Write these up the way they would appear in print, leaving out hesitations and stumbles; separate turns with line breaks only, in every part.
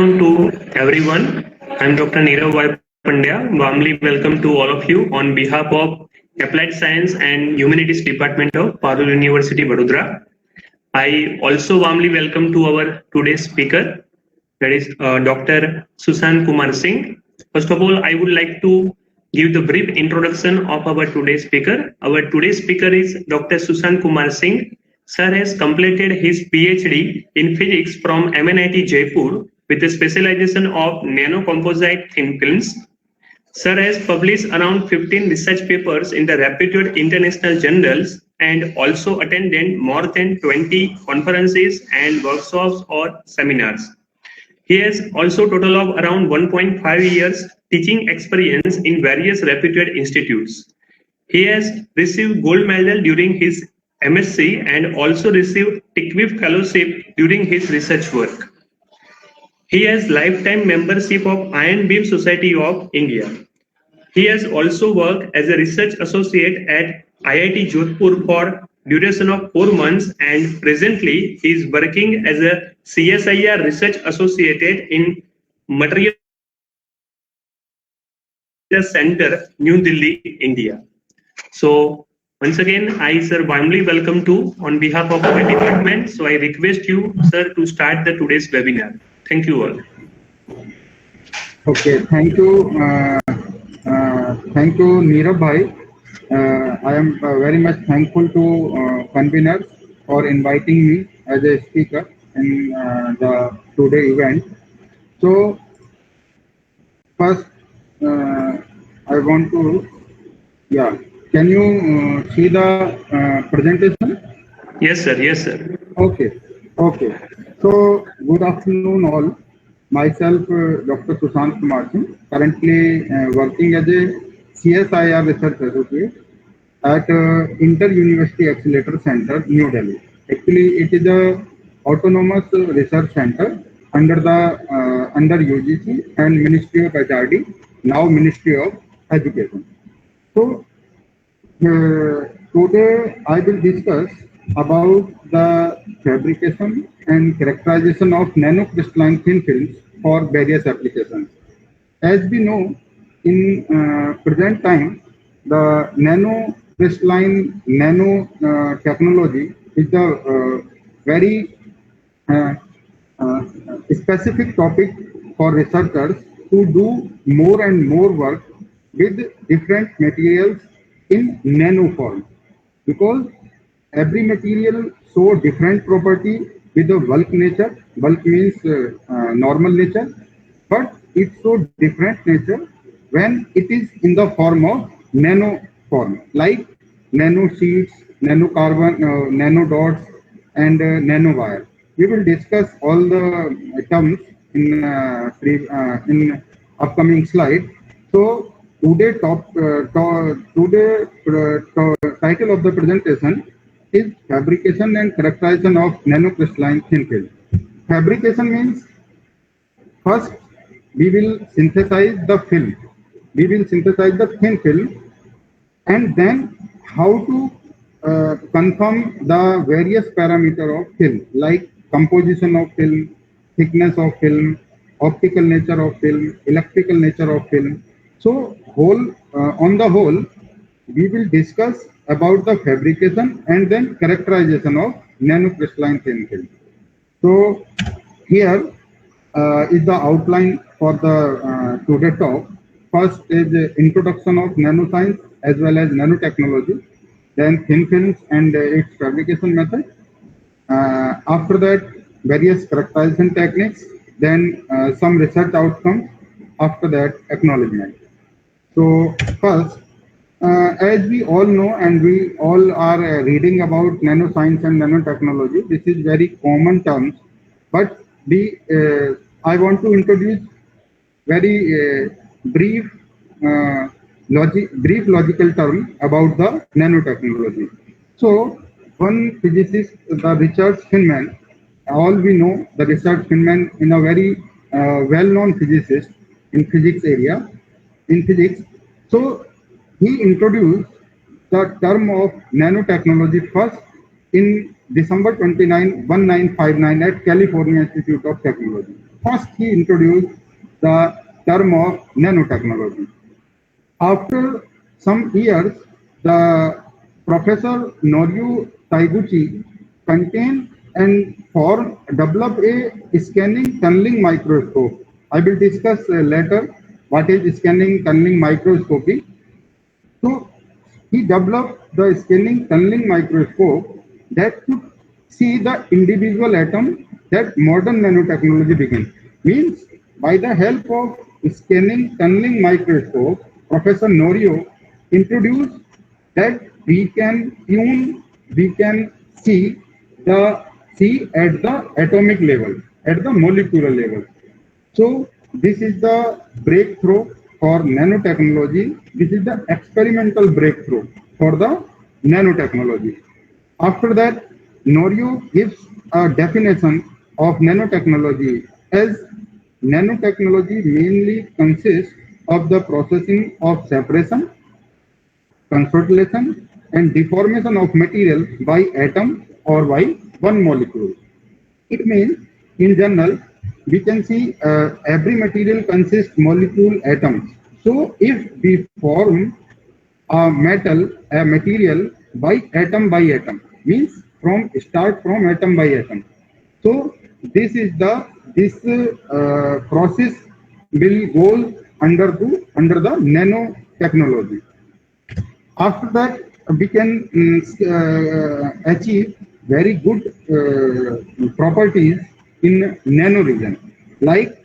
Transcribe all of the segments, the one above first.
to everyone. I'm Dr. Nirav Y. Pandya. Warmly welcome to all of you on behalf of Applied Science and Humanities Department of Parul University, Vadodara. I also warmly welcome to our today's speaker, that is Dr. Susan Kumar Singh. First of all, I would like to give the brief introduction of our today's speaker. Our today's speaker is Dr. Susan Kumar Singh. Sir has completed his PhD in physics from MNIT Jaipur with a specialization of nanocomposite thin films. Sir has published around 15 research papers in the reputed international journals and also attended more than 20 conferences and workshops or seminars. He has also total of around 1.5 years teaching experience in various reputed institutes. He has received gold medal during his MSc and also received TICVIF fellowship during his research work. He has lifetime membership of Iron Beam Society of India. He has also worked as a research associate at IIT Jodhpur for duration of 4 months, and presently he is working as a CSIR research associate in Material Center, New Delhi, India. So once again, I sir warmly welcome to on behalf of our department. So I request you, sir, to start the today's webinar. Thank you all.
Okay, thank you, Nirav bhai. I am very much thankful to conveners for inviting me as a speaker in the today event. So first, I want to, yeah, can you see the presentation?
Yes, sir. Yes, sir.
Okay, okay. So good afternoon all. Myself, Dr. Sushant Kumar Singh, currently working as a CSIR Research Associate at Inter-University Accelerator Center, New Delhi. Actually, it is a autonomous research center under the under UGC and Ministry of HRD, now Ministry of Education. So today I will discuss about the fabrication and characterization of nanocrystalline thin films for various applications. As we know, in present time, the nanocrystalline nano technology is the very uh, uh, specific topic for researchers to do more and more work with different materials in nano form, because every material show different property with a bulk nature. Bulk means normal nature, but it show different nature when it is in the form of nano form, like nano sheets, nano carbon, nano dots, and nano wire. We will discuss all the terms in upcoming slide. So title of the presentation is fabrication and characterization of nanocrystalline thin film. Fabrication means first we will synthesize the film. We will synthesize the thin film, and then how to confirm the various parameter of film, like composition of film, thickness of film, optical nature of film, electrical nature of film. So on the whole, we will discuss about the fabrication and then characterization of nanocrystalline thin film. So here is the outline for the today talk. First is introduction of nanoscience as well as nanotechnology, then thin films and its fabrication method. After that, various characterization techniques, then some research outcomes. After that, acknowledgement. So first, as we all know and we all are reading about nanoscience and nanotechnology, this is very common terms, but I want to introduce very brief logical term about the nanotechnology. So one physicist, the Richard Feynman, all we know the Richard Feynman in a very well-known physicist in physics area, in physics. So he introduced the term of nanotechnology first in December 29, 1959 at California Institute of Technology. first he introduced the term of nanotechnology. After some years, the Professor Norio Taiguchi contained and developed a scanning tunneling microscope. I will discuss later what is scanning tunneling microscopy. So he developed the scanning tunneling microscope that could see the individual atom that modern nanotechnology began. Means by the help of scanning tunneling microscope, Professor Norio introduced that we can see at the atomic level, at the molecular level. So this is the breakthrough for nanotechnology. This is the experimental breakthrough for the nanotechnology. After that, Norio gives a definition of nanotechnology as nanotechnology mainly consists of the processing of separation, consolidation, and deformation of material by atom or by one molecule. It means, in general, we can see every material consists molecule atoms. So if we form a material by atom, means start from atom by atom. So this process will go under the nanotechnology. After that, we can achieve very good properties in nano region, like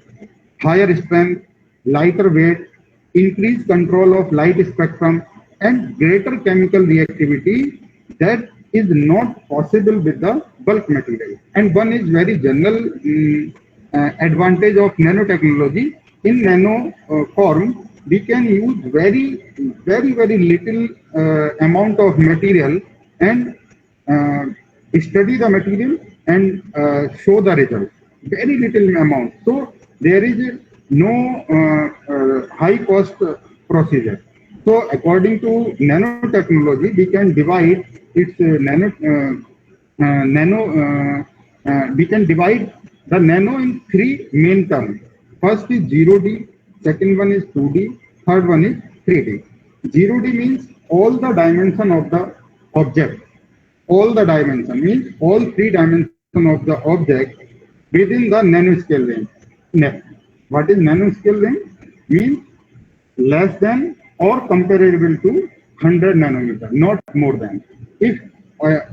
higher strength, lighter weight, increased control of light spectrum, and greater chemical reactivity that is not possible with the bulk material. And one is very general advantage of nanotechnology. In nano form, we can use very little amount of material and study the material and show the result. Very little amount. So there is no high cost procedure. So according to nanotechnology, we can divide its we can divide the nano in three main terms. First is 0D, second one is 2D, third one is 3D. 0D means all the dimension of the object. All the dimension means all three dimensions of the object within the nanoscale range. What is nanoscale range? Means less than or comparable to 100 nanometer, not more than. If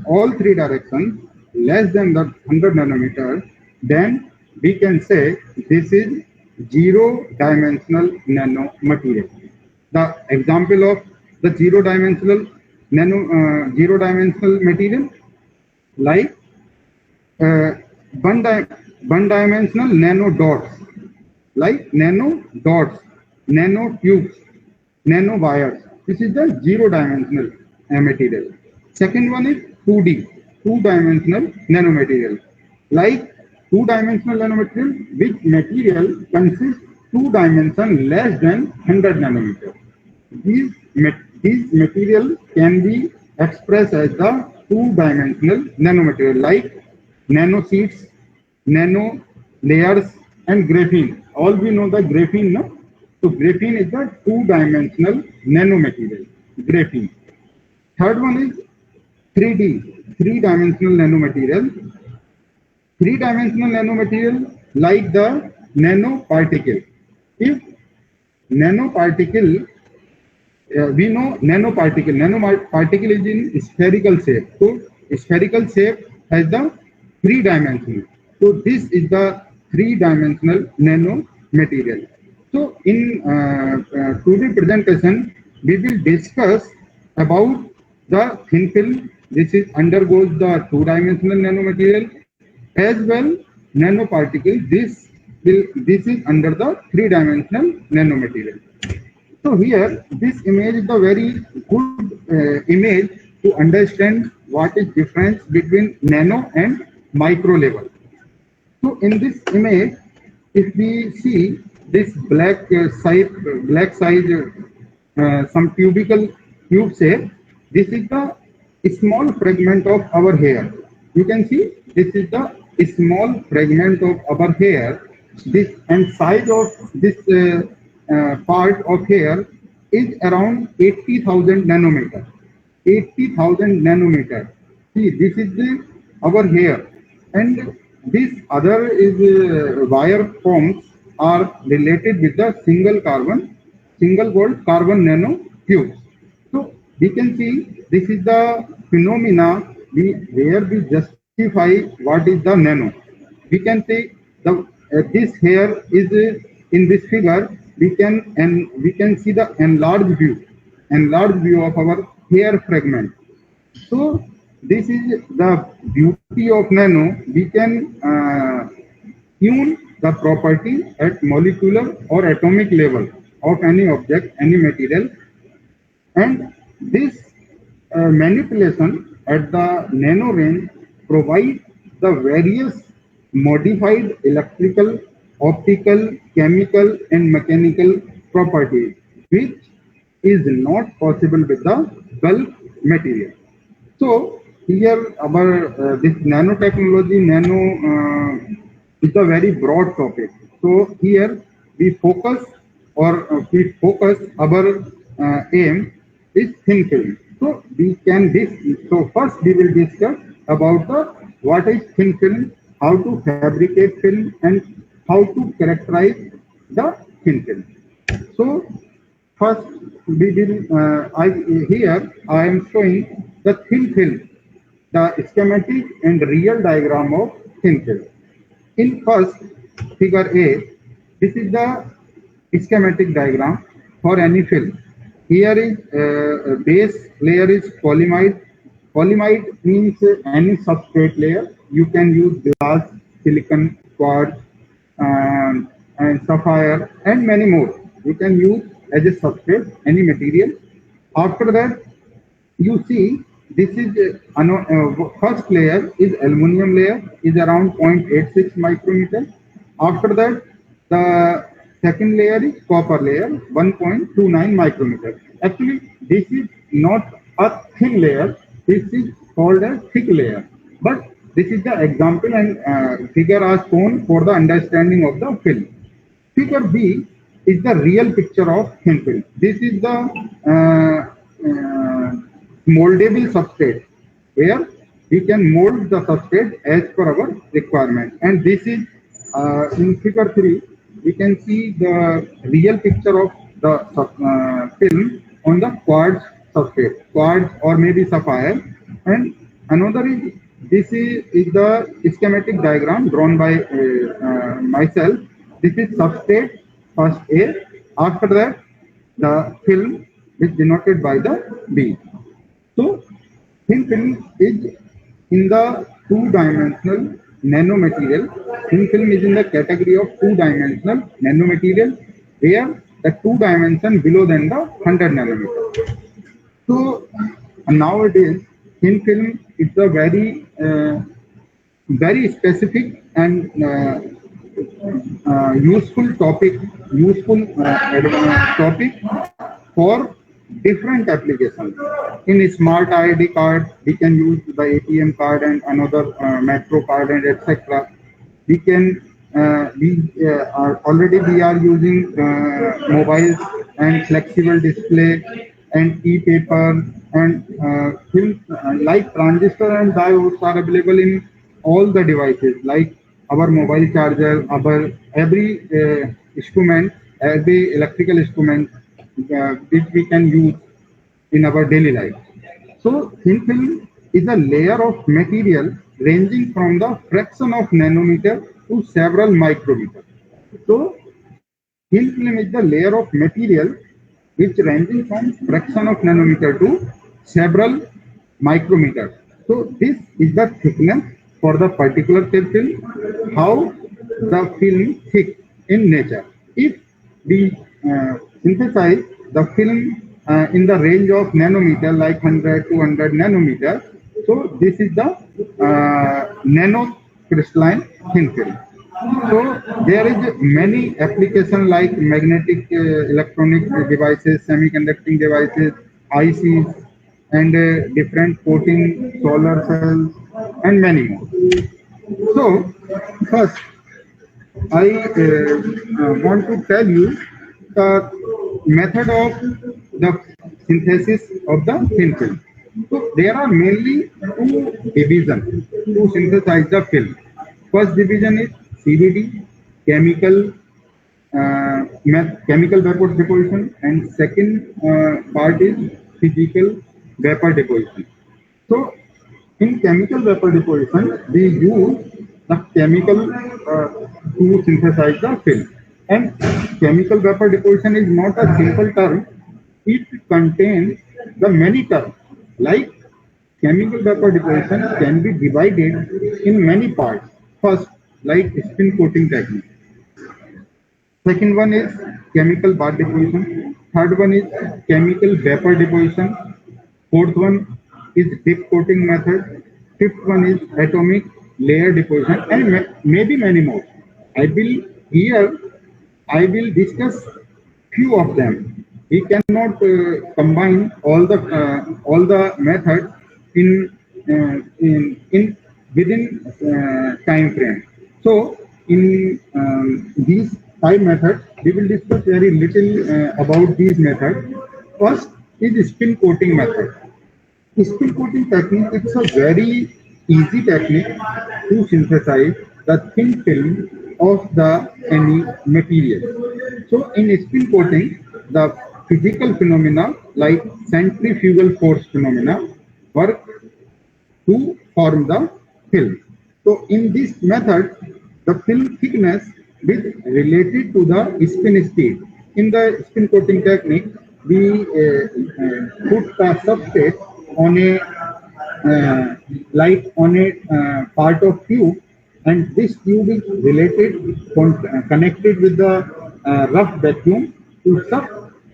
all three directions less than the 100 nanometer, then we can say this is zero-dimensional nanomaterial. The example of the zero-dimensional material, like one-dimensional nano dots, like nano dots, nano tubes, nano wires. This is the zero-dimensional material. Second one is 2D, two-dimensional nanomaterial, like two-dimensional nanomaterial, which material consists two dimension less than 100 nanometer. These material can be expressed as the two-dimensional nanomaterial, like nano sheets, nano layers, and graphene. All we know the graphene, no? So graphene is the two-dimensional nanomaterial, graphene. Third one is 3D, three-dimensional nanomaterial. Three-dimensional nanomaterial like the nanoparticle. If nanoparticle, we know nanoparticle. Nanoparticle is in spherical shape. So spherical shape has the three dimensions. So this is the three-dimensional nanomaterial. So in today's presentation, we will discuss about the thin film. This is undergoes the two-dimensional nanomaterial, as well nanoparticle. This is under the three-dimensional nanomaterial. So here, this image is a very good image to understand what is difference between nano and micro level. So in this image, if we see this black size, some cubical tube shape, this is the small fragment of our hair. You can see this is the small fragment of our hair this and size of this part of hair is around 80,000 nanometer. 80,000 nanometer. See, this is our hair, and this other is wire forms are related with the single walled carbon nanotubes. So we can see this is the phenomena where we justify what is the nano. We can say the this here is in this figure. We can see the enlarged view of our hair fragment. So this is the beauty of nano. We can tune the property at molecular or atomic level of any object, any material, and this manipulation at the nano range provides the various modified electrical, optical, chemical, and mechanical properties, which is not possible with the bulk material. So here our this nanotechnology, nano is a very broad topic. So here we focus we focus our aim is thin film. So we can this. So first we will discuss about the what is thin film, how to fabricate film, and how to characterize the thin film. So first, we will. Here I am showing the thin film, the schematic and real diagram of thin film. In first figure A, this is the schematic diagram for any film. Here is base layer is polyimide. Polyimide means any substrate layer. You can use glass, silicon, quartz, and sapphire, and many more. You can use as a substrate any material. After that, you see this is first layer is aluminum layer is around 0.86 micrometer. After that, the second layer is copper layer 1.29 micrometer. Actually, this is not a thin layer. This is called a thick layer. But this is the example and figure are shown for the understanding of the film. Figure B is the real picture of thin film. This is the moldable substrate where we can mold the substrate as per our requirement. And this is in figure 3, we can see the real picture of the film on the quartz substrate, quartz or maybe sapphire. And another is this is the schematic diagram drawn by myself. This is substrate first A. After that, the film is denoted by the B. So, thin film is in the two-dimensional nanomaterial. Thin film is in the category of two-dimensional nanomaterial, where the two dimension below than the 100 nanometer. So nowadays, thin film is a very specific and useful topic, topic for different applications. In a smart ID card, we can use the ATM card and another metro card and etc. We can we are using mobiles and flexible display and e-paper and film like transistor and diodes are available in all the devices like our mobile charger, our every instrument, every electrical instrument which we can use in our daily life. So thin film is a layer of material ranging from the fraction of nanometer to several micrometer. So thin film is the layer of material which ranging from fraction of nanometer to several micrometer. So this is the thickness for the particular thin film, how the film thick in nature. If we synthesize the film in the range of nanometer like 100 to 200 nanometer, so this is the nanocrystalline thin film. So there is many applications like magnetic electronic devices, semiconducting devices, ICs, and different coating, solar cells, and many more. So first, I want to tell you the method of the synthesis of the thin film. So there are mainly two divisions to synthesize the film. First division is CVD, chemical chemical vapor deposition, and second part is physical vapor deposition. So in chemical vapor deposition, we use the chemical to synthesize the film. And chemical vapor deposition is not a simple term. It contains the many terms. Like chemical vapor deposition can be divided in many parts. First, like spin coating technique. Second one is chemical bath deposition. Third one is chemical vapor deposition. Fourth one is dip coating method. Fifth one is atomic layer deposition, and maybe many more. I will here I will discuss few of them. We cannot combine all the methods in within time frame. So in these five methods, we will discuss very little about these methods. First is spin coating method. Spin coating technique is a very easy technique to synthesize the thin film of the any material. So in spin coating, the physical phenomena like centrifugal force phenomena work to form the film. So in this method, the film thickness is related to the spin speed. In the spin coating technique, we put the substrate on a on a part of tube, and this tube is connected with the rough vacuum to suck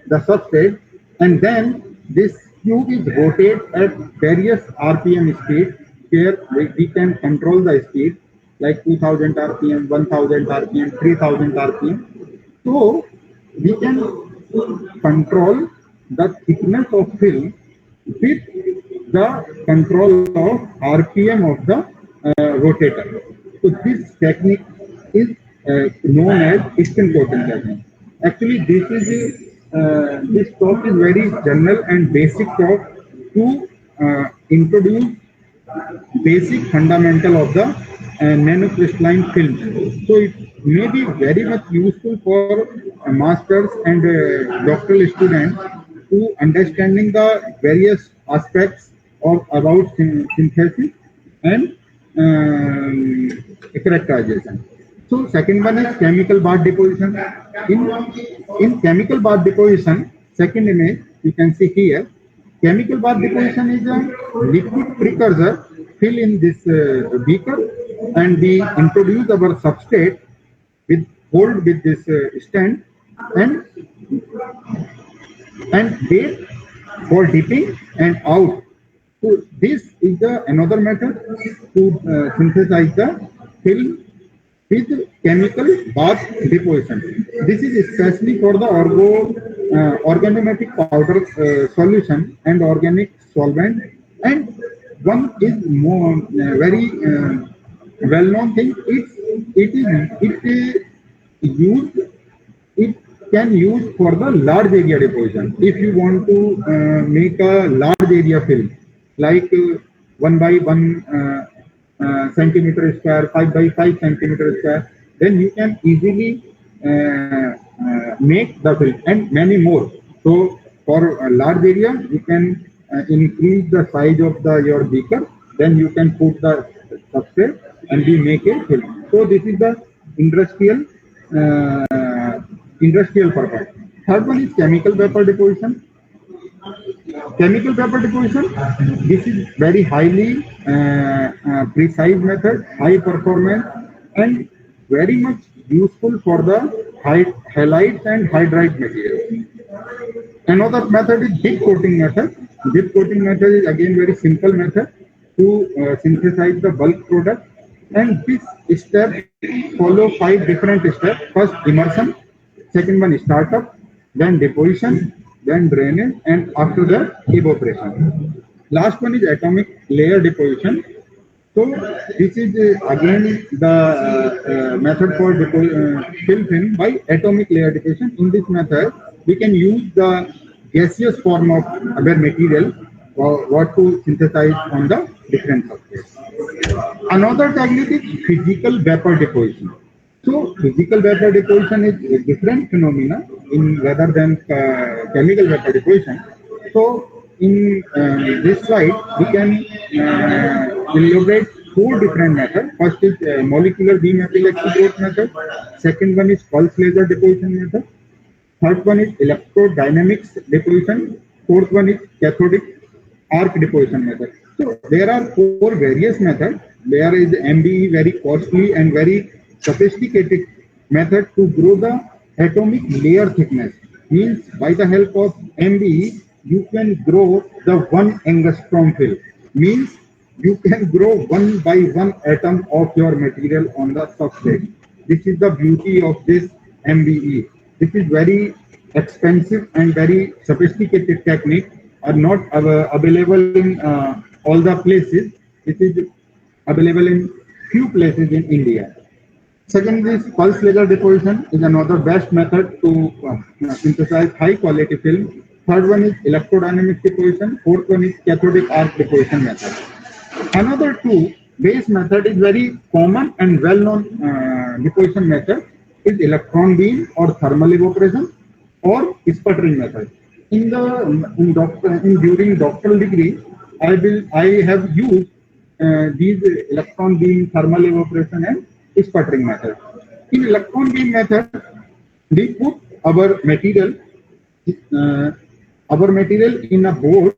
the substrate, and then this tube is rotated at various RPM speed where we can control the speed like 2000 RPM, 1000 RPM, 3000 RPM. So we can control the thickness of film with the control of RPM of the rotator. So this technique is known as spin coating technique. Actually, this talk is very general and basic talk to introduce basic fundamental of the nanocrystalline film. So it may be very much useful for masters and doctoral students to understanding the various aspects of about synthesis and characterization. So second one is chemical bath deposition. In chemical bath deposition, second image you can see here. Chemical bath deposition is a liquid precursor fill in this beaker, and we introduce our substrate with hold with this stand and wait for dipping and out. So this is the another method to synthesize the film with chemical bath deposition. This is especially for the organometric powder solution and organic solvent. And one is more very well-known thing. It can use for the large area deposition. If you want to make a large area film, like 1 by 1 centimeter square, 5 by 5 centimeter square, then you can easily make the film and many more. So for a large area, you can increase the size of your beaker, then you can put the substrate and we make a film. So this is the industrial purpose. Third one is chemical vapor deposition. Chemical vapor deposition, this is very highly precise method, high performance, and very much useful for the halides and hydride materials. Another method is dip coating method. Dip coating method is again very simple method to synthesize the bulk product, and this step follow 5 different steps. First immersion, second one is startup, then deposition, then drainage, and after that evaporation. Last one is atomic layer deposition. So this is again the method for fill film by atomic layer deposition. In this method, we can use the gaseous form of other material or what to synthesize on the different substrates. Another technique is physical vapor deposition. So physical vapor deposition is a different phenomena in rather than chemical vapor deposition. So in this slide, we can elaborate four different methods. First is molecular beam epilepsy growth method. Second one is pulse laser deposition method. Third one is electrodynamics deposition. Fourth one is cathodic arc deposition method. So there are four various methods. There is MBE, very costly and very sophisticated method to grow the atomic layer thickness. Means by the help of MBE, you can grow the 1 angstrom film. Means you can grow one by one atom of your material on the substrate. This is the beauty of this MBE. This is very expensive and very sophisticated technique, are not available in all the places. It is available in few places in India. Second is pulse laser deposition is another best method to synthesize high quality film. Third one is electrodynamic deposition. Fourth one is cathodic arc deposition method. Another two base method is very common and well known deposition method is electron beam or thermal evaporation or sputtering method. During doctoral degree, I have used these electron beam, thermal evaporation, and sputtering method. In electron beam method, we put our material in a board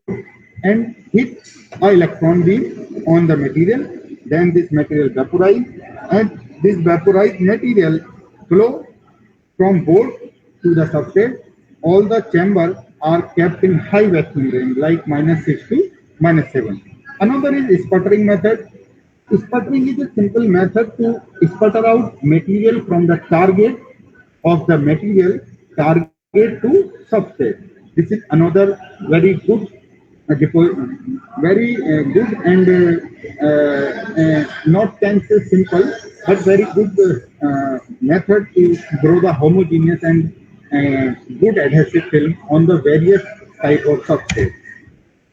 and hit a electron beam on the material. Then this material vaporizes, and this vaporized material flow from board to the substrate. All the chambers are kept in high vacuum range, like -6 to -7. Another is sputtering method. Sputtering is a simple method to sputter out material from the target of the material target to substrate. This is another very good, good and not can say simple, but very good method to grow the homogeneous and good adhesive film on the various type of substrate.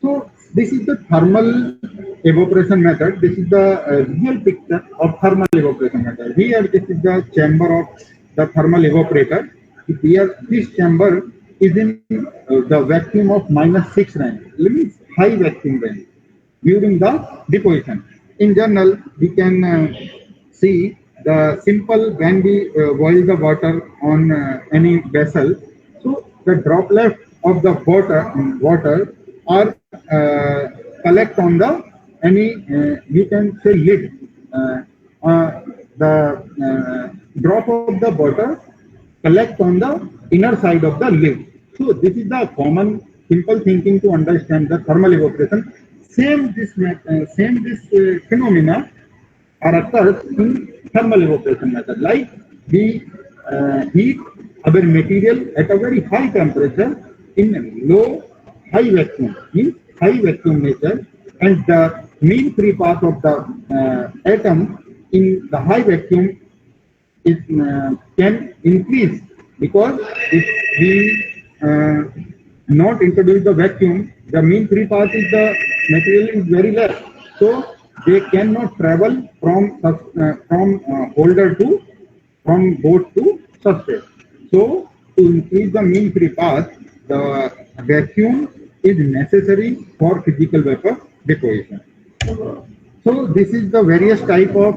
So this is the thermal evaporation method. This is the real picture of thermal evaporation method. Here, this is the chamber of the thermal evaporator. Here, this chamber is in the vacuum of -6 range, means high vacuum range during the deposition. In general, we can see the simple when we boil the water on any vessel. So the droplet of the water are collect on the any you can say lid. The drop of the water collect on the inner side of the lid. So this is the common simple thinking to understand the thermal evaporation. Same this phenomena are occurs in thermal evaporation method. Like we heat our material at a very high temperature in low high vacuum, means high vacuum nature, and the mean free path of the atom in the high vacuum is can increase, because if we not introduce the vacuum, the mean free path is the material is very less, so they cannot travel from holder to from board to substrate. So to increase the mean free path, the vacuum is necessary for physical vapor deposition. So this is the various type of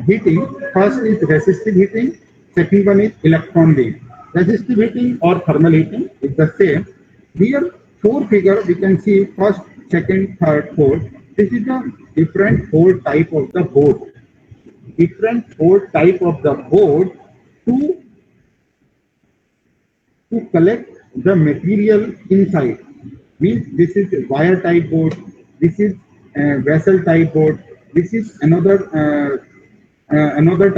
heating. First is resistive heating. Second one is electron beam. Resistive heating or thermal heating is the same. Here, four figure we can see first, second, third, fourth. This is the different four type of the board. Different four type of the board to collect the material inside. Means this is wire type board. This is vessel type board. This is another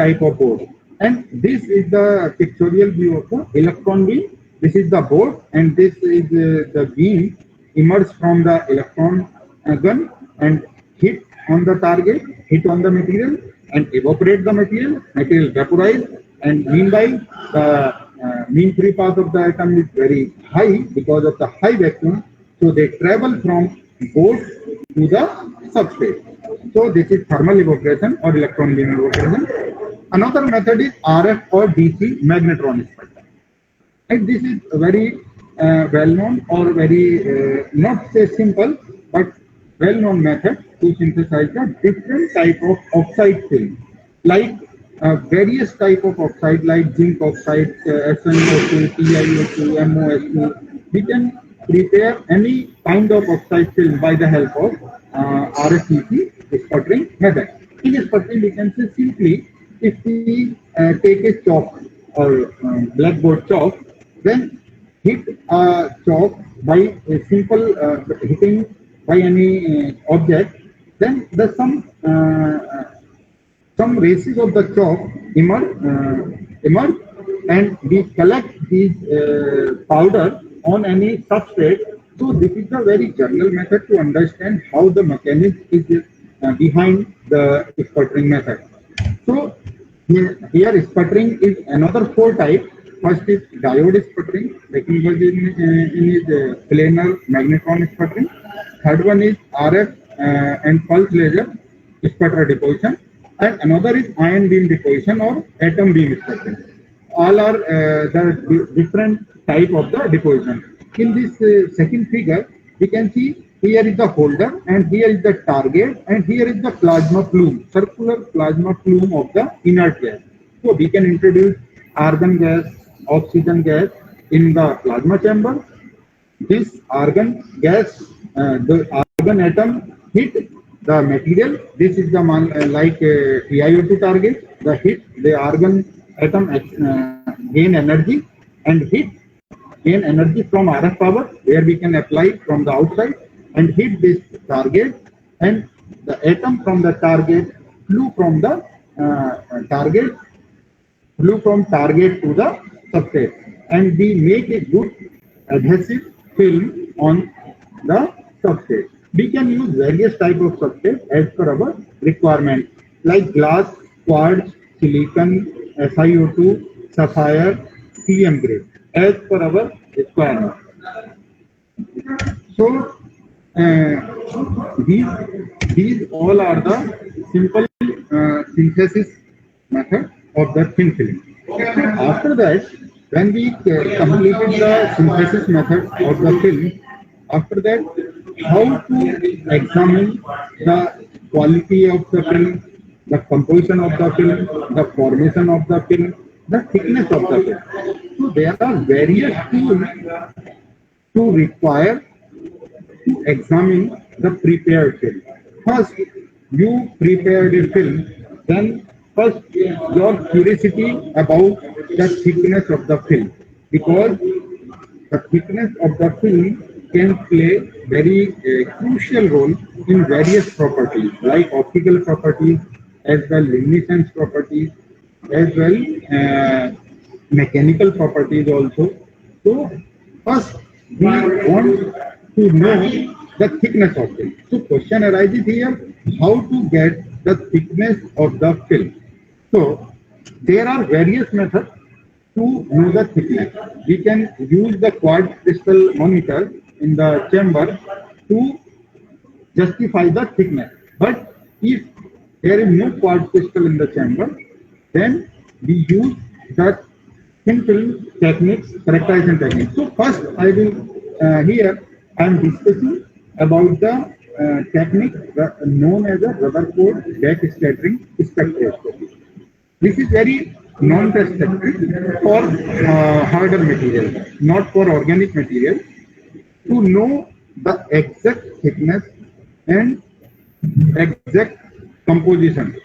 type of board. And this is the pictorial view of the electron beam. This is the board, and this is the beam emerged from the electron gun, and hit on the target, hit on the material, and evaporate the material. Material vaporize, and meanwhile the mean free path of the atom is very high because of the high vacuum. So they travel from both to the substrate. So this is thermal evaporation or electron beam evaporation. Another method is RF or DC magnetron sputtering. And this is very well-known or very not say simple but well-known method to synthesize the different type of oxide film, like various type of oxide like zinc oxide, SnO2, TiO2, MoS2. We can prepare any kind of oxide film by the help of RFCC sputtering method. In sputtering, we can say simply if we take a chalk or blackboard chalk, then hit a chalk by a simple hitting by any object, then the some races of the chalk emerge, and we collect these powder on any substrate. So this is a very general method to understand how the mechanism is behind the sputtering method. So here sputtering is another 4 types. First is diode sputtering, second one is planar magnetron sputtering, third one is RF and pulse laser sputter deposition, and another is ion beam deposition or atom beam sputtering. All are the different type of the deposition. In this second figure, we can see here is the holder and here is the target and here is the plasma plume, circular plasma plume of the inert gas. So we can introduce argon gas, oxygen gas in the plasma chamber. This argon gas, the argon atom hit the material. This is the like TiO2 target. The hit the argon atom gain energy and gain energy from RF power where we can apply from the outside and hit this target, and the atom from the target flew from the target to the substrate, and we make a good adhesive film on the substrate. We can use various type of substrate as per our requirement, like glass, quartz, silicon, SiO2, sapphire, CM grade, as per our requirement. So these all are the simple synthesis method of the thin film. After that, when we completed the synthesis method of the film, after that, how to examine the quality of the film, the composition of the film, the formation of the film, the thickness of the film. So there are various tools to require to examine the prepared film. First, you prepared a film, then first your curiosity about the thickness of the film, because the thickness of the film can play very crucial role in various properties like optical properties, as well luminescence properties, as well mechanical properties also. So first we want to know the thickness of film. So question arises here, how to get the thickness of the film. So there are various methods to know the thickness. We can use the quartz crystal monitor in the chamber to justify the thickness. But if there is no quartz crystal in the chamber, then we use the thin film techniques, characterization techniques. So first I will here I am discussing about the technique known as a Rutherford backscattering spectroscopy. This is very non-test technique for harder material, not for organic material, to know the exact thickness and exact composition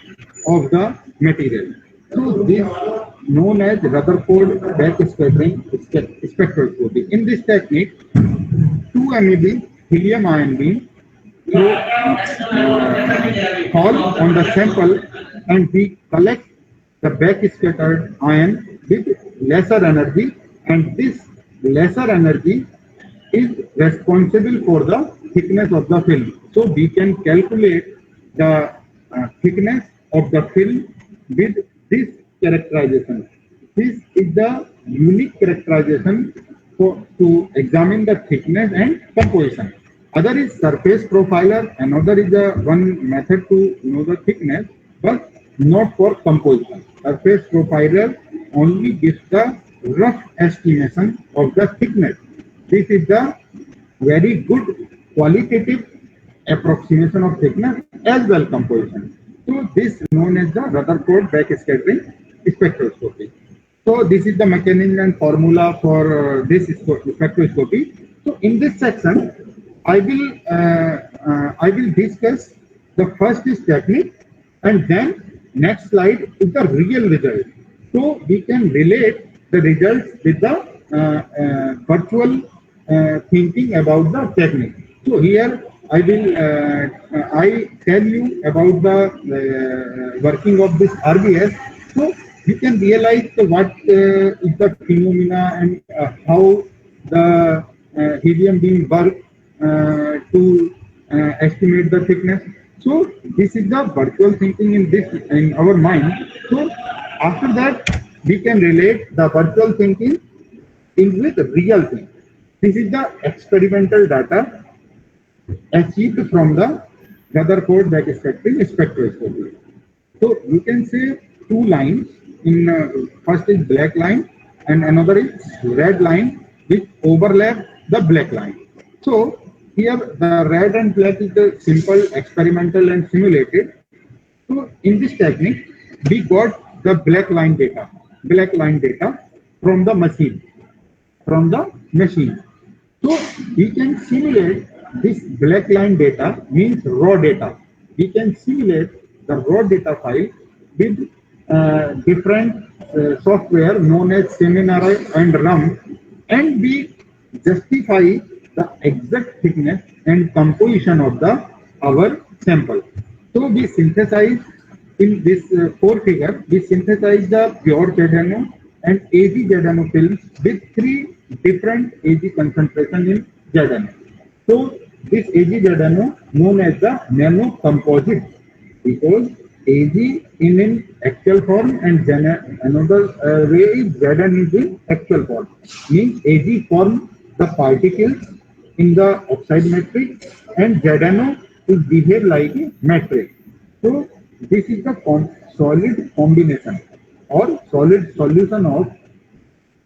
of the material. So this known as Rutherford backscattering spectroscopy. In this technique, 2 MeV helium ion beam fall on the sample and we collect the backscattered ion with lesser energy, and this lesser energy is responsible for the thickness of the film. So we can calculate the thickness of the film with this characterization. This is the unique characterization to examine the thickness and composition. Other is surface profiler, another is one method to know the thickness, but not for composition. Surface profiler only gives the rough estimation of the thickness. This is the very good qualitative approximation of thickness as well composition. So this is known as the Rutherford backscattering spectroscopy. So this is the mechanism and formula for this spectroscopy. So in this section, I will discuss the first is technique, and then next slide is the real result. So we can relate the results with the virtual thinking about the technique. So here I will I tell you about the working of this RBS. So you can realize what is the phenomena and how the helium beam work to estimate the thickness. So this is the virtual thinking in our mind. So after that we can relate the virtual thinking in with real thing. This is the experimental data achieved from the Rutherford backscattering spectroscopy. So you can say two lines. First is black line and another is red line which overlap the black line. So here the red and black is the simple experimental and simulated. So in this technique we got the black line data from the machine. So we can simulate this black line data, means raw data. We can simulate the raw data file with different software known as Seminara and RUM, and we justify the exact thickness and composition of our sample. So we synthesize in this four figure, we synthesize the pure ZNO and AG ZNO films with three different AG concentration in ZNO. So this AG ZNO known as the nano composite, because AG in actual form and another way is Zn is in actual form. Means AG form the particles in the oxide matrix and ZNO is behave like a matrix. So this is the solid combination or solid solution of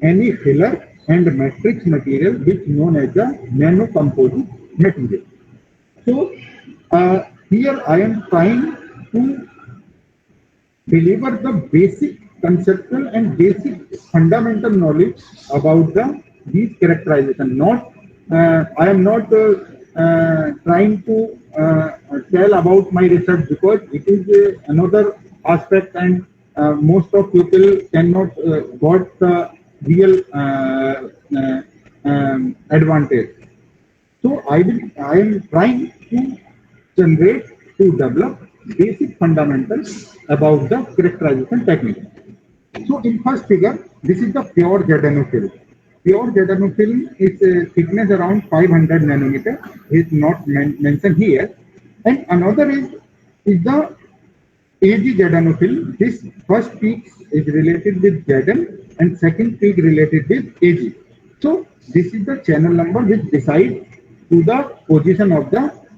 any filler and matrix material which known as the nanocomposite material. So here I am trying to deliver the basic conceptual and basic fundamental knowledge about these characterization. Not I am not trying to tell about my research, because it is another aspect, and most of people cannot got the real advantage. So I am trying to develop basic fundamentals about the characterization technique. So in first figure, this is the pure ZNO film. Pure ZNO film is thickness around 500 nanometer. Is not mentioned here. And another is the AG ZNO film. This first peak is related with Zn and second peak related with AG. So this is the channel number which decides to the position of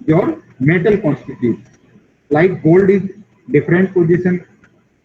your metal constituent. Like gold is different position,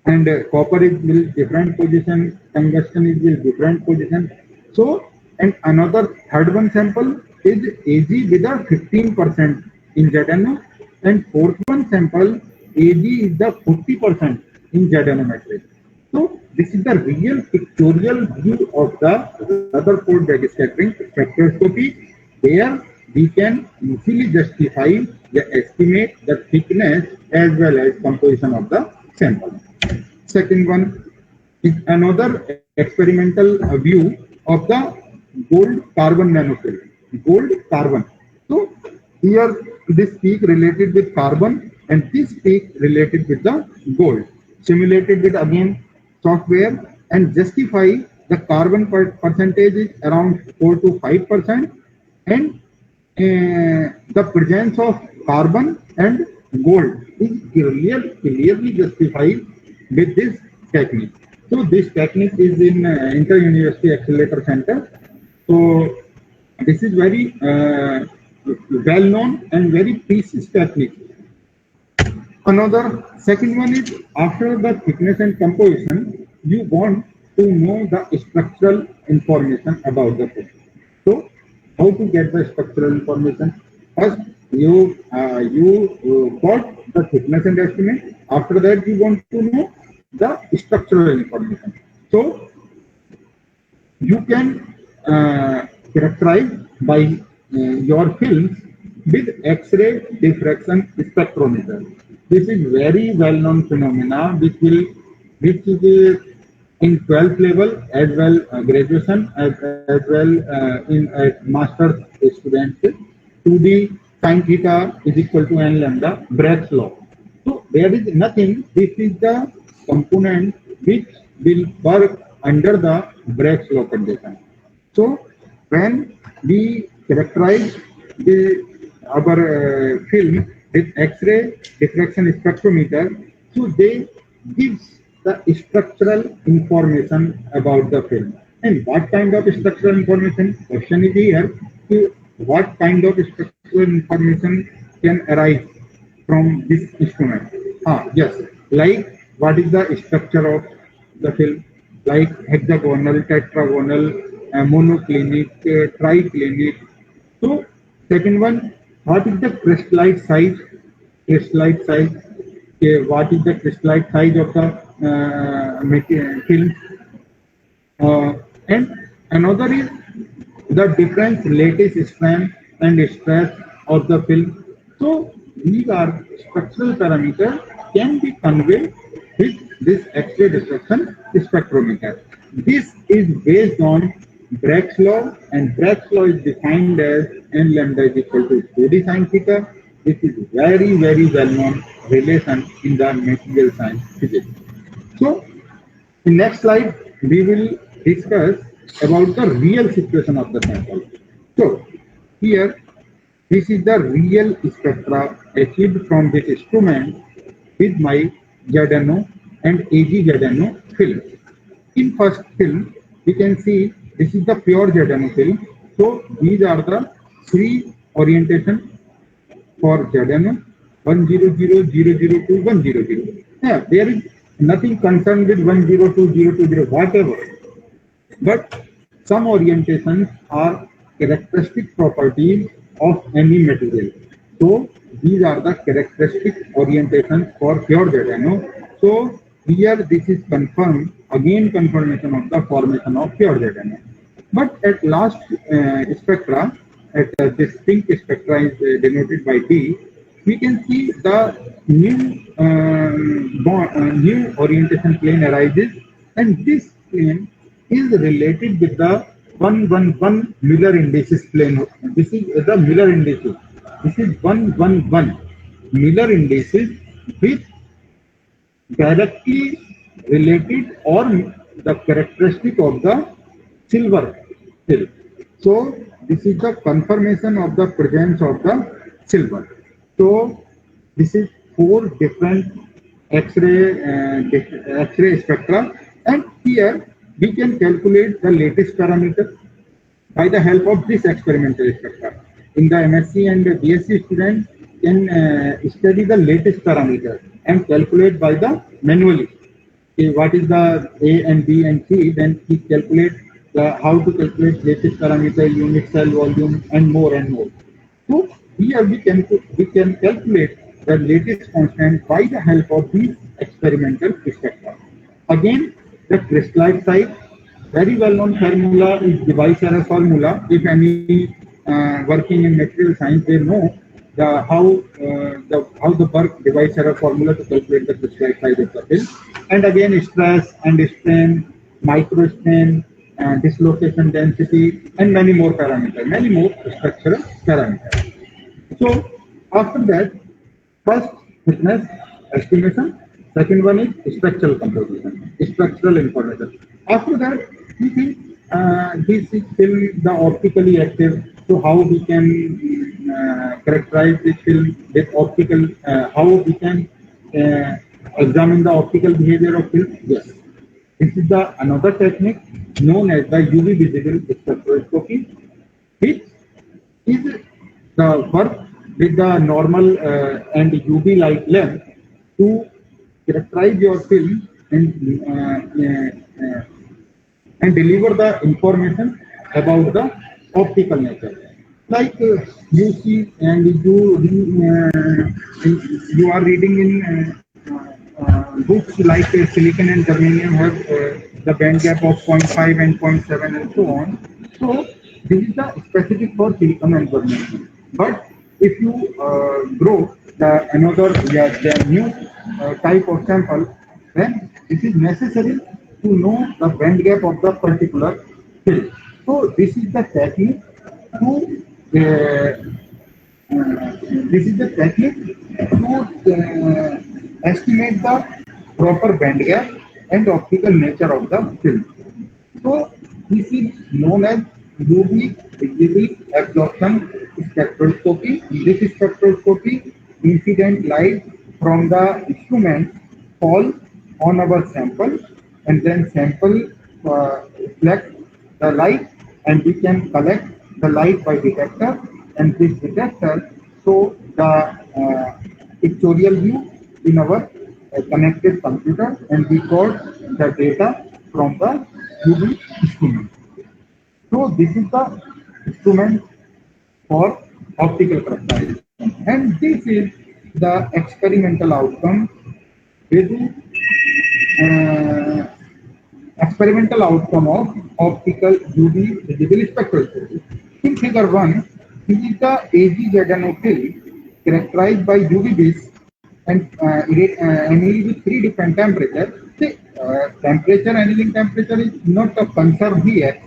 and copper is will different position, tungsten is will different position. So, and another third one sample is AG with a 15% in ZNO, and fourth one sample AG is the 40% in ZNO matrix. So this is the real pictorial view of the Rutherford backscattering spectroscopy, where we can easily justify the estimate the thickness as well as composition of the sample. Second one is another experimental view of the gold carbon nanofilm. Gold carbon. So here this peak related with carbon and this peak related with the gold. Simulated with again software and justify the carbon percentage is around 4 to 5%, and the presence of carbon and gold is clearly justified with this technique. So this technique is in Inter-University Accelerator Center. So this is very well known and very precise technique. Another second one is after the thickness and composition, you want to know the structural information about the film. So how to get the structural information? First, you got the thickness and estimate. After that, you want to know the structural information. So you can characterize by your films with X-ray diffraction spectrometer. This is very well-known phenomena which is in 12th level as well graduation as well in master's students to the sin theta is equal to n lambda Bragg's law. So there is nothing. This is the component which will work under the Bragg's law condition. So when we characterize our film with X-ray diffraction spectrometer, so they gives the structural information about the film. And what kind of structural information? Question is here. What kind of structural information can arise from this instrument? Yes, like what is the structure of the film? Like hexagonal, tetragonal, monoclinic, triclinic. So second one, what is the crystallite size? Crystallite size. Okay, what is the crystallite size of the film? And another is the difference lattice strain and stress of the film. So these are structural parameters can be conveyed with this X-ray diffraction spectrometer. This is based on Bragg's law, and Bragg's law is defined as n lambda is equal to 2d sin theta. This is very well known relation in the material science physics. So in next slide we will discuss about the real situation of the sample. So here this is the real spectra achieved from this instrument with my ZNO and AgZNO film. In first film we can see this is the pure ZNO film. So these are the three orientation for ZNO 100, 002, 100. Yeah, there is nothing concerned with 102, 020, whatever. But some orientations are characteristic properties of any material. So these are the characteristic orientations for pure ZNO. So here this is confirmed, again confirmation of the formation of pure ZNO. But at last spectra, at this pink spectra is denoted by D, we can see the new new orientation plane arises, and this plane is related with the 111 Miller indices plane. This is the Miller indices. This is 111 Miller indices with directly related or the characteristic of the silver silk. So this is the confirmation of the presence of the silver. So this is 4 different X-ray spectra, and here we can calculate the latest parameter by the help of this experimental spectra. In the MSc and BSc students can study the latest parameter and calculate by the manually. What is the A and B and C, then he calculate how to calculate latest parameter, unit cell volume, and more and more. So here we can calculate the latest constant by the help of these experimental spectra. Again, the crystallite size, very well known formula is device error formula. If any working in material science, they know how the work device error formula to calculate the crystallite size of the film. And again, stress and strain, microstrain, dislocation density, and many more parameters, many more structural parameters. So after that, first thickness estimation, second one is structural composition, structural information. After that, we think this is still the optically active. So how we can characterize this film with optical, how we can examine the optical behavior of film? Yes. This is the another technique known as the UV visible spectroscopy, which is the work with the normal and UV light length to characterize your film and deliver the information about the optical nature. Like you see and you are reading in books like silicon and germanium have the band gap of zero point 0.5 and zero point 0.7 and so on. So this is the specific for silicon and germanium. But if you grow the new type of sample, then it is necessary to know the band gap of the particular film. So this is the technique to estimate the proper band gap and optical nature of the film. So this is known as UV visible absorption spectroscopy. In this spectroscopy, incident light from the instrument fall on our sample, and then sample reflects the light, and we can collect the light by detector, and this detector show the pictorial view in our connected computer, and we got the data from the UV instrument. So this is the instrument for optical characterization, and this is the experimental outcome with uh, of optical UV visible spectroscopy. In figure 1, this is the AgZNO film characterized by UV beams and annealed with three different temperatures. See, temperature, annealing temperature is not a concern here.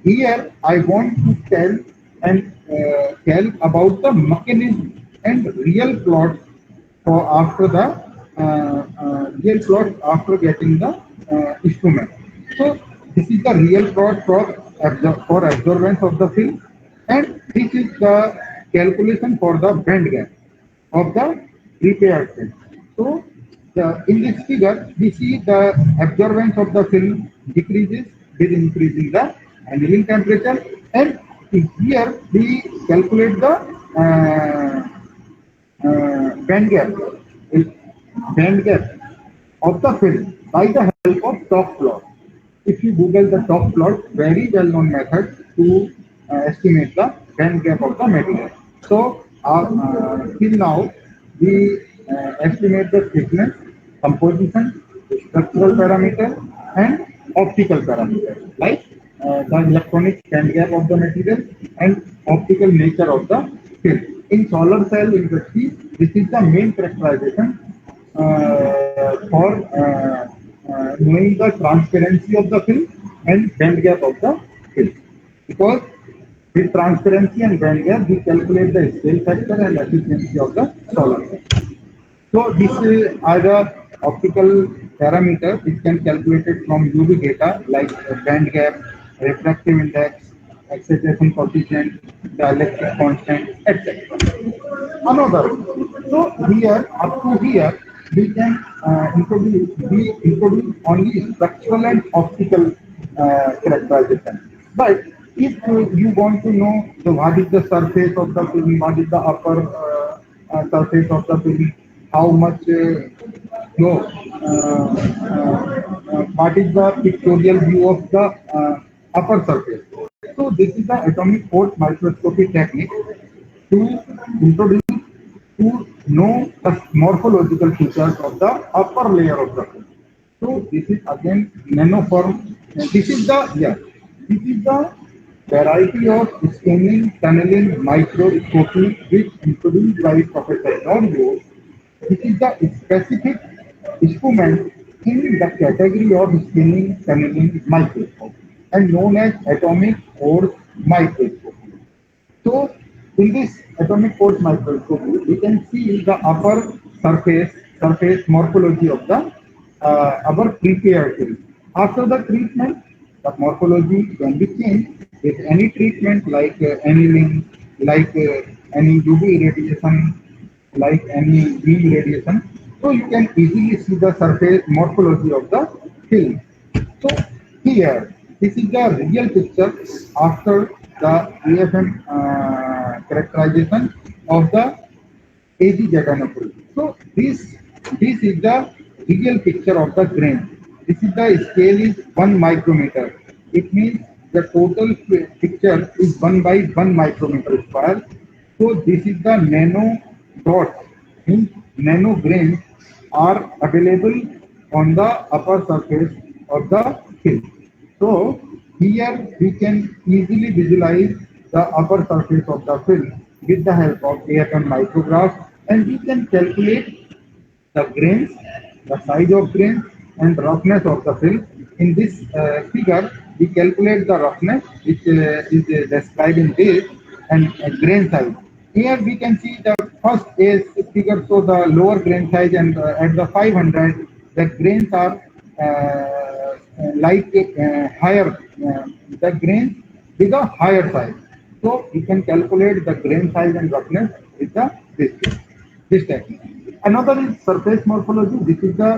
Here, I want to tell about the mechanism and real plots for after the real plot after getting the instrument. So this is the real plot for observance of the film, and this is the calculation for the band gap of the prepared film. So in this figure, we see the observance of the film decreases with increasing the annealing temperature, and here we calculate the band gap of the film by the help of top plot. If you Google the top plot, very well known method to estimate the band gap of the material. So till now we estimate the thickness, composition, structural parameter, and optical parameter, like the electronic band gap of the material and optical nature of the film. In solar cell industry, this is the main characterization for knowing the transparency of the film and band gap of the film. Because with transparency and band gap, we calculate the scale factor and efficiency of the solar cell. So this are the optical parameters which can calculate it from UV data like band gap, refractive index, excitation coefficient, dielectric constant, etc. Another. So here, up to here, we can introduce only structural and optical characterization. But if you want to know what is the surface of the film, what is the upper surface of the film, how much what is the pictorial view of the upper surface. So this is the atomic force microscopy technique to introduce to know the morphological features of the upper layer of the film. So this is again nanoform. This is the variety of scanning, tunneling, microscopy which introduced by Professor Norwood. This is the specific instrument in the category of scanning, tunneling microscope and known as atomic force microscopy. So in this atomic force microscopy, we can see the upper surface morphology of the our prepared film. After the treatment, the morphology can be changed with any treatment like annealing, like any UV radiation, like any beam radiation. So you can easily see the surface morphology of the film. So here, this is the real picture after the AFM characterization of the AgZNO. So this is the real picture of the grain. This is the scale is 1 micrometer. It means the total picture is 1 by 1 micrometer square. So this is the nano dots, means nano grains are available on the upper surface of the film. So here we can easily visualize the upper surface of the film with the help of AFM micrograph, and we can calculate the grains, the size of grains, and roughness of the film. In this figure, we calculate the roughness, which is described in this, and grain size. Here we can see the first is figure, so the lower grain size, and at the 500, the grains are higher, the grains with a higher size. So we can calculate the grain size and roughness with the this technique. Another is surface morphology. This is the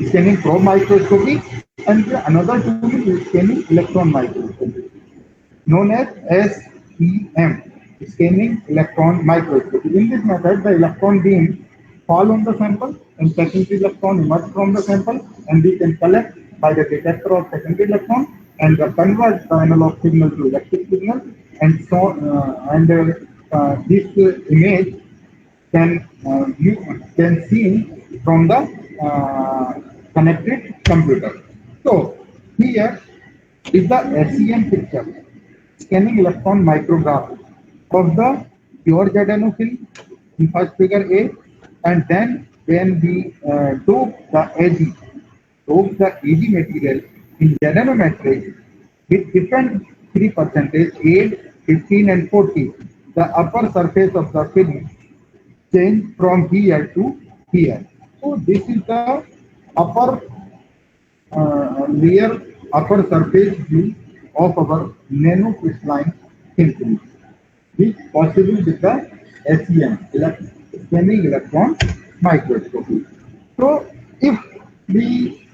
scanning probe microscopy, and another tool is scanning electron microscopy, known as SEM, scanning electron microscopy. In this method, the electron beam fall on the sample, and secondary electron emerge from the sample, and we can collect by the detector of secondary electron and convert the analog signal to electric signal, and so this image you can see from the connected computer. So here is the SEM picture, scanning electron micrograph of the pure ZNO film in first figure A, and then when we dope the AG material in ZNO matrix with different 3%, 8, 15, and 40, the upper surface of the film change from here to here. So this is the upper layer, upper surface view of our nanocrystalline thin film, which possible with the SEM, scanning electron microscopy. So if we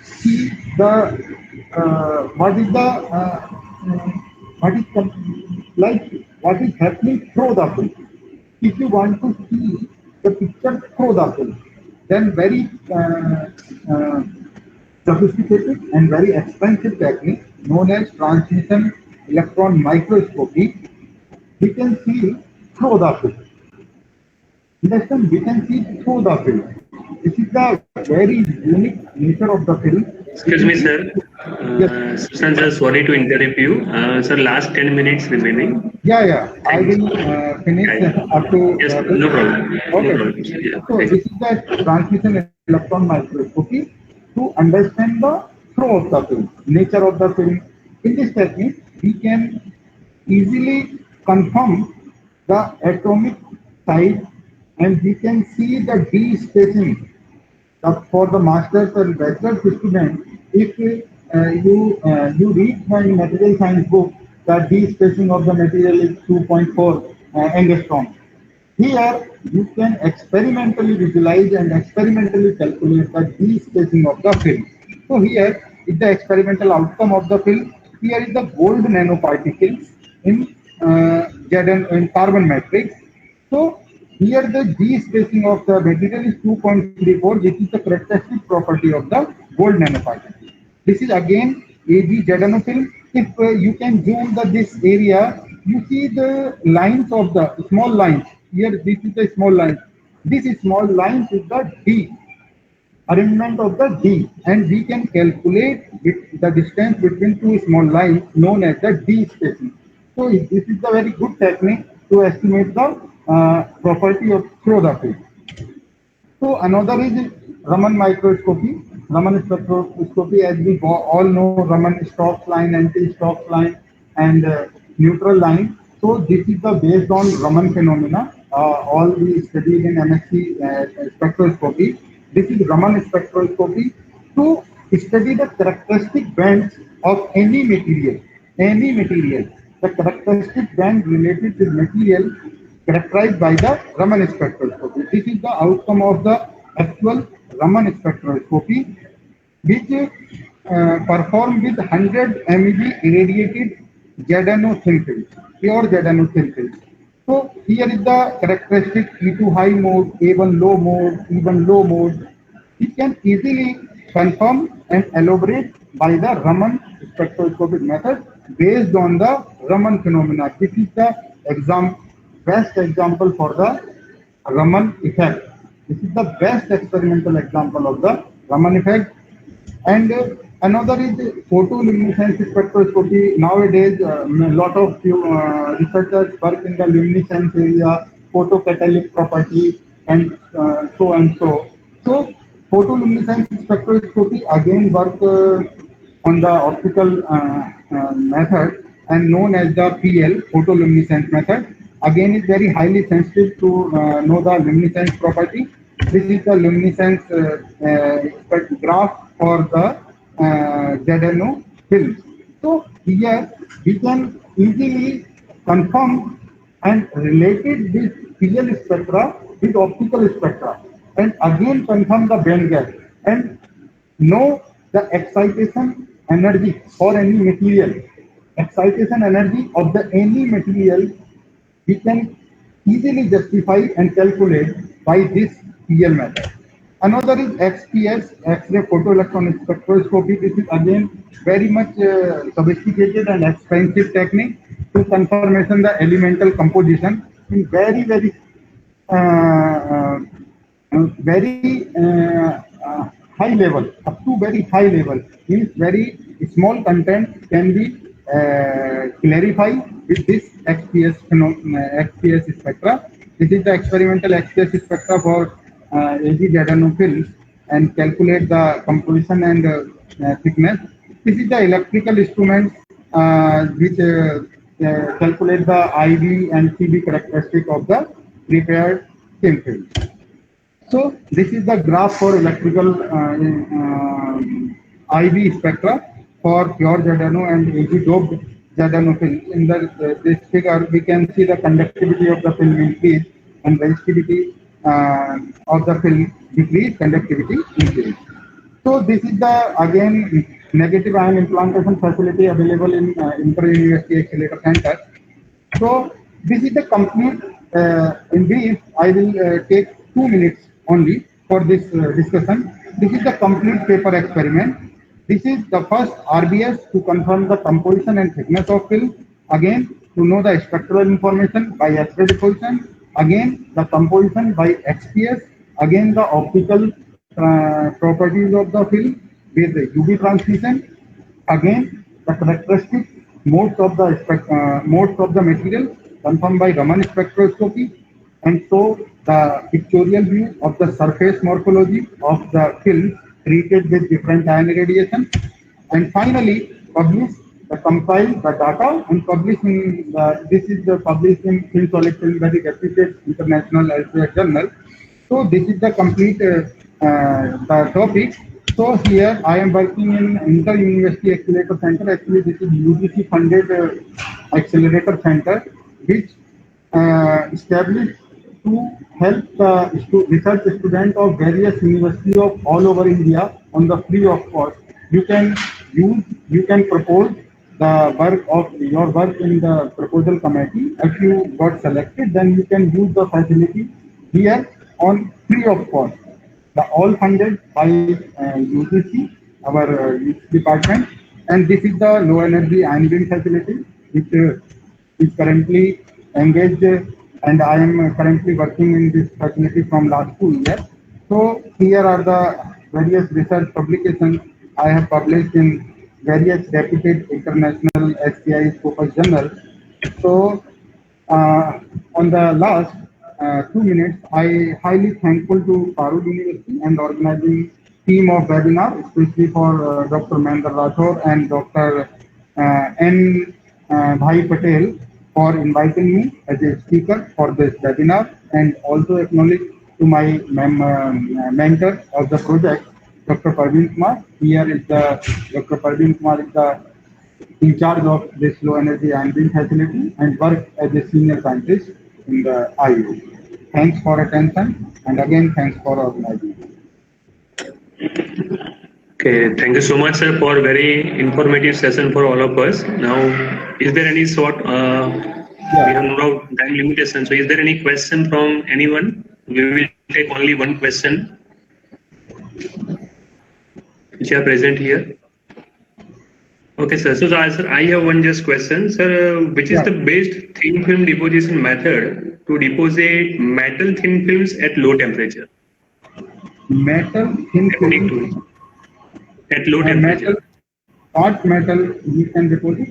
see the what is happening through the film. If you want to see the picture through the film, then very sophisticated and very expensive technique known as transmission electron microscopy, we can see through the film. Understand? We can see through the film. This is the very unique nature of the film.
Excuse me, sir.
Yes.
Sir, sorry to interrupt you. Sir, last 10 minutes remaining.
Yeah. I will finish up to.
Yes, no problem.
Okay.
No problem, sir. Yeah,
So this is the transmission electron microscopy to understand the flow of the film, nature of the film. In this technique, we can easily confirm the atomic size, and we can see the d spacing for the masters and bachelor's students. If you read my material science book, the d spacing of the material is 2.4 angstrom. Here you can experimentally visualize and experimentally calculate the d spacing of the film. So here is the experimental outcome of the film. Here is the gold nanoparticles in in carbon matrix. So here the d spacing of the material is 2.34, which is the characteristic property of the gold nanoparticle. This is again AgZNO film. If you can zoom this area, you see the lines of the small lines. Here this is the small line. This small line is the d, arrangement of the d, and we can calculate the distance between two small lines known as the d spacing. So this is a very good technique to estimate the property of through the film. So another is Raman microscopy. Raman spectroscopy, as we all know, Raman Stokes line, anti-Stokes line, and neutral line. So this is the based on Raman phenomena. All we studied in MSc spectroscopy. This is Raman spectroscopy to study the characteristic bands of any material. the characteristic band related to material characterized by the Raman spectroscopy. This is the outcome of the actual Raman spectroscopy, which performed with 100 MeV irradiated ZNO thin film, pure ZNO thin film. So here is the characteristic E2 high mode, A1 low mode, E1 low mode. It can easily confirm and elaborate by the Raman spectroscopic method based on the Raman phenomena. This is the best example for the Raman effect. This is the best experimental example of the Raman effect. And another is photoluminescence spectroscopy. Nowadays, a lot of researchers work in the luminescence area, photocatalytic property, and so and so. So, photoluminescence spectroscopy again work on the optical method and known as the PL, photoluminescence method. Again, is very highly sensitive to know the luminescence property. This is the luminescence graph for the ZNO films. So here we can easily confirm and related this PL spectra with optical spectra, and again confirm the band gap and know the excitation energy for any material. Excitation energy of the any material we can easily justify and calculate by this PL method. Another is XPS, X-ray photoelectron spectroscopy. This is again very much sophisticated and expensive technique to confirmation the elemental composition in very high level, up to very high level. Means very small content can be clarified with this XPS spectra. This is the experimental XPS spectra for AgZNO films and calculate the composition and thickness. This is the electrical instrument which calculate the IV and CB characteristic of the prepared thin film. So this is the graph for electrical IV spectra for pure ZNO and Ag-doped ZNO film. In this figure, we can see the conductivity of the film increase and resistivity of the film decrease, conductivity increase. So this is the again negative ion implantation facility available in Inter-University Accelerator Center. So this is the complete. In brief, I will take 2 minutes only for this discussion. This is the complete paper experiment. This is the first RBS to confirm the composition and thickness of film. Again, to know the spectral information by X-ray diffusion. Again, the composition by XPS. Again, the optical properties of the film with the UV transmission. Again, the characteristic modes of the material confirmed by Raman spectroscopy. And so the pictorial view of the surface morphology of the film treated with different ion radiation. And finally, compile the data and publish in this is the published in Film Solid Film very reputed international Elsevier journal. So this is the complete the topic. So here I am working in Inter-University Accelerator Center. Actually, this is UGC funded accelerator center, which established to help the research students of various universities of all over India on the free of cost. You can propose the work of your work in the proposal committee. If you got selected, then you can use the facility here on free of cost. All funded by UGC, our youth department, and this is the low energy ion beam facility, which is currently engaged, and I am currently working in this facility from last 2 years. So here are the various research publications I have published in various reputed international SCI Scopus journals. So on the last 2 minutes, I highly thankful to Parul University and organizing team of webinar, especially for Dr. Mahendra Rathore and Dr. N. Bhai Patel for inviting me as a speaker for this webinar, and also acknowledge to my mentor of the project, Dr. Parveen Kumar. Here is the Dr. Parveen Kumar is the in charge of this low energy ion beam facility and work as a senior scientist in the IU. Thanks for attention and again thanks for organizing.
Okay, thank you so much, sir, for very informative session for all of us. Now, is there any sort? We have no time limitation. So, is there any question from anyone? We will take only one question, which are present here. Okay, sir. So, sir, I have one just question, sir. Which is the best thin film deposition method to deposit metal thin films at low temperature?
Metal thin film.
At low temperature.
What metal you can deposit?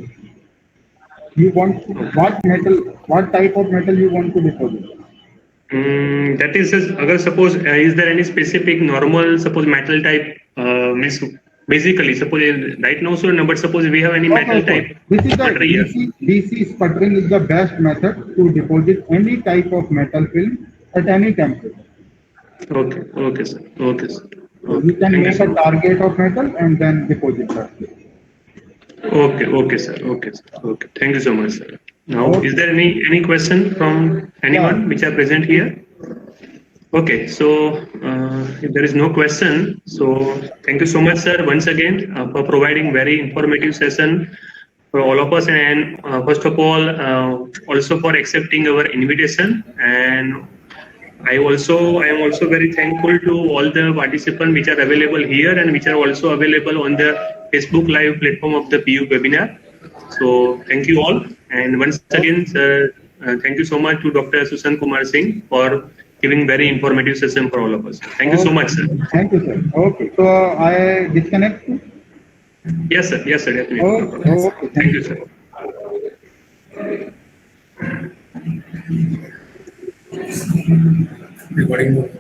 You want what metal? What type of metal you want to deposit?
That is, agar suppose is there any specific normal suppose metal type? Means basically suppose right now, so but suppose we have any metal type.
This is the DC sputtering is the best method to deposit any type of metal film at any temperature.
Okay, okay, sir. Okay, sir.
So you can make a target of metal and then deposit that.
Okay, okay, sir. Okay, sir. Okay. Thank you so much, sir. Now, is there any question from anyone which are present here? Okay, so if there is no question, so thank you so much, sir, once again for providing very informative session for all of us, and first of all, also for accepting our invitation. And I am also very thankful to all the participants which are available here and which are also available on the Facebook Live platform of the PU webinar. So thank you all, and once again, sir, thank you so much to Dr. Sushant Kumar Singh for giving very informative session for all of us. Thank you so much, sir.
Thank you, sir. Okay, so I disconnect.
Yes, sir. Yes, sir. Definitely.
Okay.
Thank you, sir.
Recording.